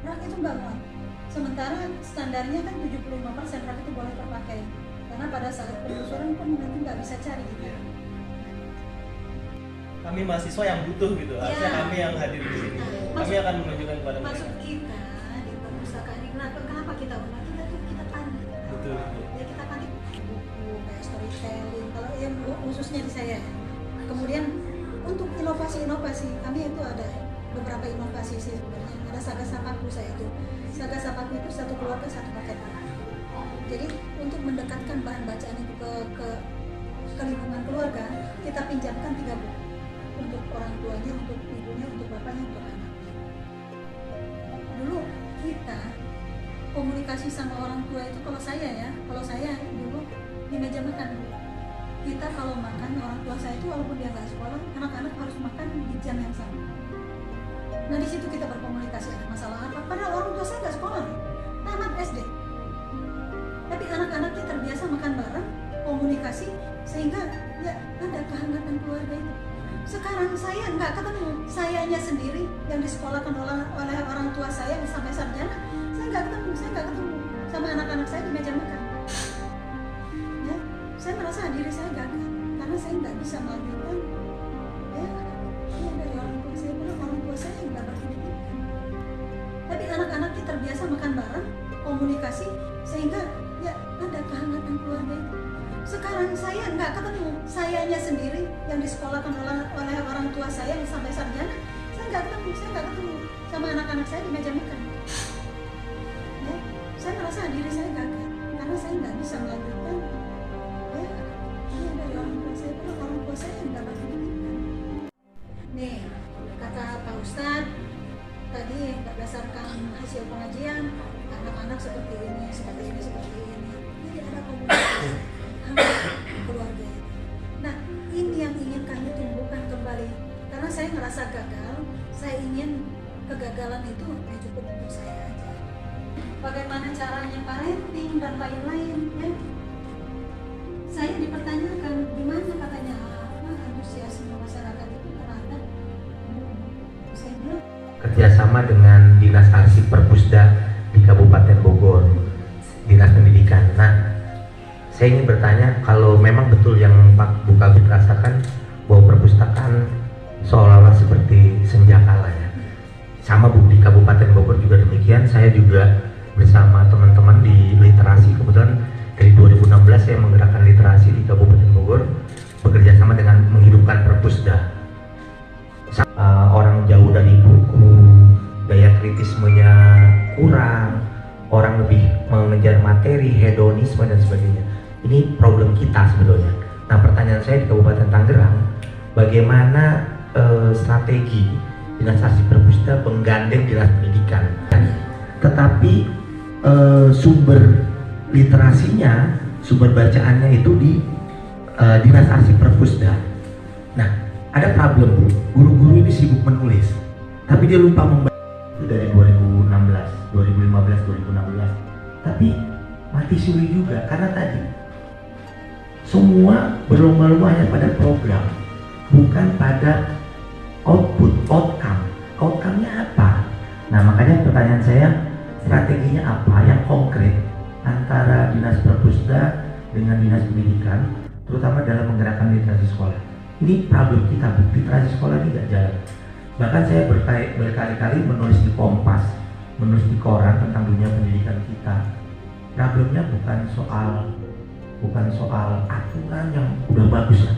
rak itu nggak muat. Sementara standarnya kan 75% rak itu boleh terpakai. Karena pada saat penelusuran pun nanti nggak bisa cari gitu. Kami mahasiswa yang butuh gitu, harusnya kami yang hadir di sini. Kami akan menunjukkan kepada mereka. Maksud kita di perpustakaan ini, kenapa kita undang? Kita panik. Betul. Ya kita panik buku kayak storytelling, kalau yang khususnya di saya. Kemudian untuk inovasi-inovasi, kami itu ada beberapa inovasi sih sebenarnya. Ada Saga Sapaku saya itu. Saga Sapaku itu satu keluarga satu paket. Jadi untuk mendekatkan bahan bacaan itu ke lingkungan keluarga, kita pinjamkan 3 buku untuk orang tuanya, untuk ibunya, untuk bapaknya, untuk anaknya. Dulu kita komunikasi sama orang tua itu, kalau saya dulu di meja makan. Kita kalau makan, orang tua saya itu walaupun dia nggak sekolah, anak-anak harus makan di jam yang sama. Nah di situ kita berkomunikasi, ada masalah apa? Padahal orang tua saya nggak sekolah, tamat SD. Tapi anak-anaknya terbiasa makan bareng, komunikasi, sehingga ya ada kehangatan keluarga itu. Sekarang saya nggak ketemu, sayanya sendiri yang disekolahkan oleh orang tua saya sampai sarjana, saya nggak ketemu sama anak-anak saya di meja makan. Ya, saya merasa diri saya gagal karena saya nggak bisa melanjutkan. Ya, dari orang tua saya bilang orang tua saya nggak berpendidikan. Tapi anak-anaknya terbiasa makan bareng, komunikasi, sehingga ya ada kehangatan keluarga itu. Sekarang saya nggak ketemu, sayanya sendiri yang disekolahkan oleh orang tua saya sampai sarjana, saya nggak ketemu sama anak-anak saya di meja makan. Ya, saya merasa diri saya gagal karena saya nggak bisa melanjutkan. Ya, dari orang tua saya bilang orang tua saya nggak berpendidikan. Nih, kata Pak Ustadz tadi berdasarkan hasil pengajian, anak-anak seperti ini. Jadi ada komunikasi keluarga itu. Nah, ini yang ingin kami tumbuhkan kembali. Karena saya ngerasa gagal, saya ingin kegagalan itu ya cukup untuk saya aja. Bagaimana caranya parenting dan lain-lain, ya? Saya dipertanyakan, gimana katanya antusiasme masyarakat itu terhadap saya bilang kerjasama dengan Dinas Arsip Perpusda di Kabupaten Bogor, Dinas Pendidikan. Nah, saya ingin bertanya, kalau memang betul yang Pak Bukabit rasakan bahwa perpustakaan seolah-olah seperti senjakala ya, sama Bu di Kabupaten Bogor juga demikian. Saya juga bersama teman-teman di literasi, kebetulan dari 2016 saya menggerakkan literasi di Kabupaten Bogor, bekerja sama dengan menghidupkan perpusda. Orang jauh dari buku, daya kritismenya kurang, orang lebih mengejar materi, hedonisme dan sebagainya. Ini problem kita sebetulnya. Nah, pertanyaan saya di Kabupaten Tangerang, bagaimana strategi Dinas Arsip Perpusda menggandeng Dinas Pendidikan, tetapi sumber literasinya, sumber bacaannya itu di Dinas Arsip Perpusda. Nah, ada problem Bu, guru-guru ini sibuk menulis, tapi dia lupa membaca. Dari 2016, 2015, 2016, tapi mati suri juga karena tadi semua berlomba-lomba hanya pada program, bukan pada output, outcome-nya apa. Nah, makanya pertanyaan saya, strateginya apa yang konkret antara Dinas Perpusda dengan Dinas Pendidikan, terutama dalam menggerakkan literasi sekolah. Ini problem kita, literasi sekolah ini tidak jalan. Bahkan saya berkali-kali menulis di Kompas, menulis di koran tentang dunia pendidikan kita. Problemnya bukan soal aturan yang udah bagus ya,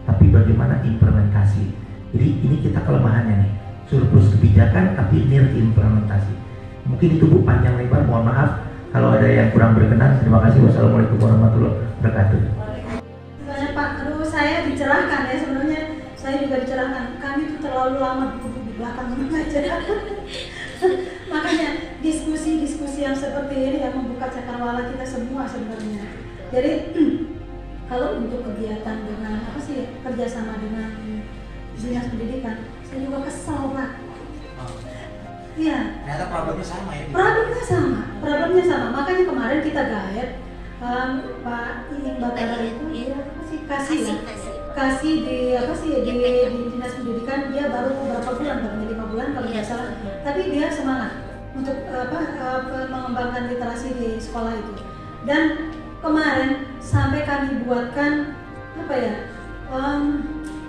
tapi bagaimana implementasi. Jadi ini kita kelemahannya nih, surplus kebijakan tapi nil implementasi. Mungkin itu Bu, panjang lebar, mohon maaf kalau ada yang kurang berkenan. Terima kasih. Wassalamualaikum warahmatullahi wabarakatuh. Pak, saya dicerahkan ya, sebenarnya saya juga dicerahkan. Kami itu terlalu lama duduk di belakang aja. Makanya diskusi-diskusi yang seperti ini yang membuka cakrawala kita semua sebenarnya. Jadi kalau untuk kegiatan dengan kerjasama dengan Dinas Pendidikan, saya juga kesal Pak. Iya. Ternyata problemnya sama ya. Problemnya sama. Makanya kemarin kita guide Pak Iing Batara itu kasih di Dinas Pendidikan. Dia baru beberapa bulan, baru 5 bulan kalau nggak salah. Tapi dia semangat. untuk mengembangkan literasi di sekolah itu. Dan kemarin sampai kami buatkan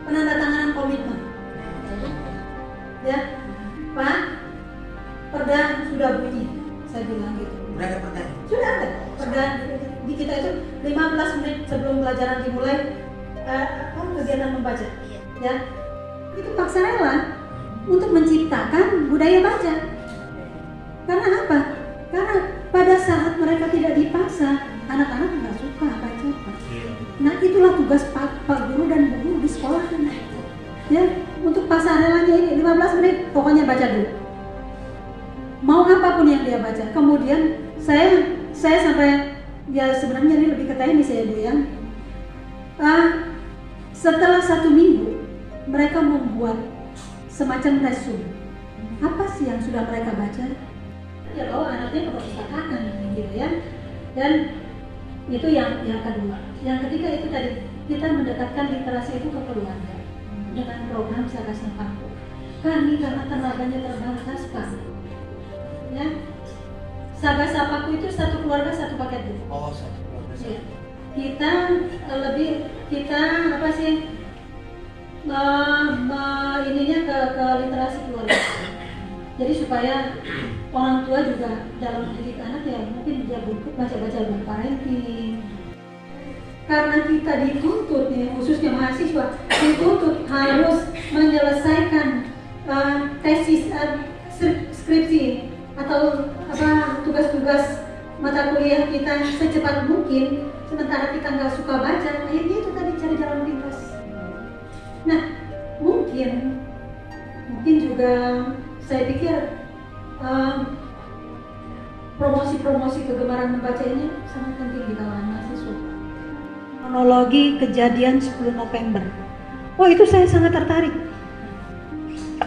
penandatanganan komitmen. Ya, Pak, perda sudah bunyi, saya bilang gitu. Udah ada perda? Sudah ada. Perda di kita itu 15 menit sebelum pelajaran dimulai kegiatan membaca. Ya, itu paksa rela untuk menciptakan budaya baca. Karena apa? Karena pada saat mereka tidak dipaksa, anak-anak nggak suka baca. Nah, itulah tugas Pak Guru dan Bu Guru di sekolah. Ya, untuk paksa relanya ini 15 menit pokoknya baca dulu. Mau apapun yang dia baca. Kemudian saya sampai ya sebenarnya ini lebih ke teknis ya Bu ya. Setelah 1 minggu mereka membuat semacam resume. Apa sih yang sudah mereka baca? Ya bawa anaknya ke perpustakaan gitu ya. Dan itu yang kedua. Yang ketiga itu tadi kita mendekatkan literasi itu ke keluarga dengan program Saga Sapaku. Kami karena tenaganya terbatas Pak. Ya. Saga Sapaku itu satu keluarga satu paket Bu. Oh, satu keluarga. Ya. Kita apa sih? Ininya ke literasi keluarga. Jadi supaya orang tua juga dalam mendidik anak ya mungkin dia baca-baca buku parenting. Karena kita dituntut nih, khususnya mahasiswa dituntut harus menyelesaikan tesis skripsi atau tugas-tugas mata kuliah kita secepat mungkin, sementara kita nggak suka baca, akhirnya itu tadi cari jalan pintas. Nah, mungkin juga saya pikir promosi kegemaran membaca ini sangat penting di kalangan mahasiswa. Monologi kejadian 10 November. Oh, itu saya sangat tertarik.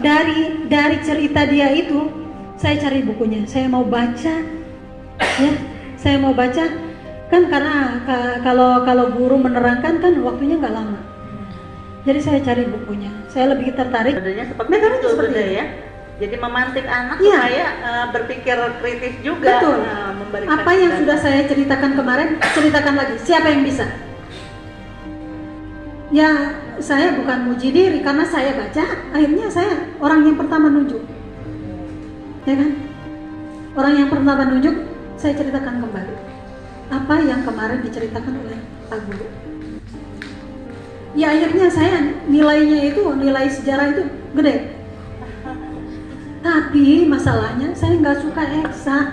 Dari cerita dia itu, saya cari bukunya. Saya mau baca, ya. Saya mau baca, kan karena kalau guru menerangkan kan waktunya nggak lama. Jadi saya cari bukunya. Saya lebih tertarik. Sebenarnya seperti itu ya. Jadi memantik anak supaya berpikir kritis juga. Betul. Apa yang sudah saya ceritakan kemarin, ceritakan lagi. Siapa yang bisa? Ya, saya bukan muji diri karena saya baca, akhirnya saya orang yang pertama nunjuk. Ya kan? Orang yang pertama nunjuk, saya ceritakan kembali. Apa yang kemarin diceritakan oleh Pak Guru. Ya akhirnya saya nilai sejarah itu gede. Tapi masalahnya saya nggak suka eksak.